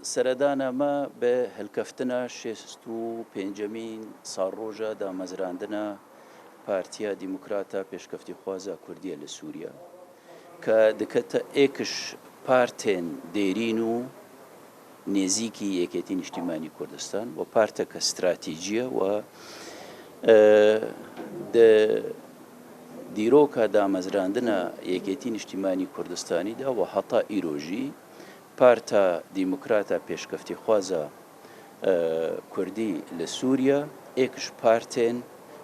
سەردانەمە بە هەلکەفتنە 65مین ساڵڕۆژە دامەزراندنە پارتیا دیموکراتە پێشکەفتی خوازە کوردیە لە سووریا کە دکەتە ئێکش پارتێن دێرین و نێزیکی یەکێتی نیشتیمانی کوردستان و پارتەکە استراتیجیە و دیرۆکە دامەزراندنە یەکێتی نیشتیمانی کوردستانیدا و هەتا ئیرۆژی پارتە دیموکراتە پێشکەفتی خوازە کوردی لە سووریا ئێکش پارتێن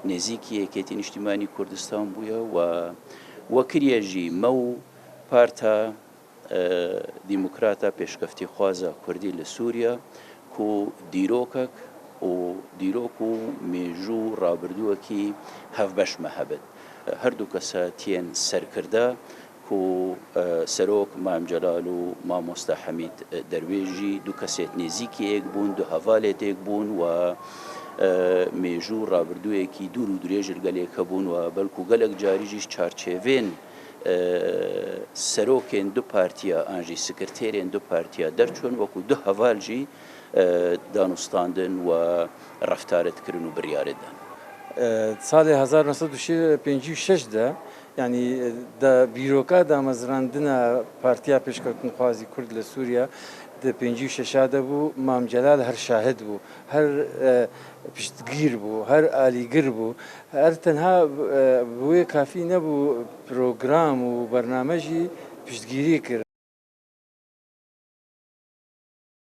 نێزیکی یەکێتی نیشتیمانی کوردستان بووە و وەکریەژی مە و پارتە دیموکراتە پێشکەفتی خوازە کوردی لە سووریا و دیرۆک و مێژوو ڕابردووەکی هەڤبەشمە هەبێت هەردوو کەسە تێن سەرکردە و سەرۆک مام جەلال و مامۆستا حەمید دەروێژی دوو کەسێت نێزیکی یەک بوون دوو هەڤالێت یەک بوون و مێژوو ڕابردوویەکی دوور و درێژر گەلێکە بوون و بەڵکو گەلێک جاریژیش چارچێڤێن سەرۆکێن دوو پارتیا ئانژی سکرتێرێن دوو پارتیا دەرچوون وەکو دوو هەڤالژی دانوستاندن و ڕەفتارەتکردن و بڕیارەدان. ساڵی 1956 ینی بیرۆکە دامەزراندنە پارتیا پێشکەوتنخوازی کورد لە سووریا 56 بوو مام جەلال هەر شاهد بوو هەر پشتگیر بوو هەر ئالیگر بوو هەر تەنها بۆیە کافی نەبوو پرۆگرام و بەرنامەژی پشتگیری کرد.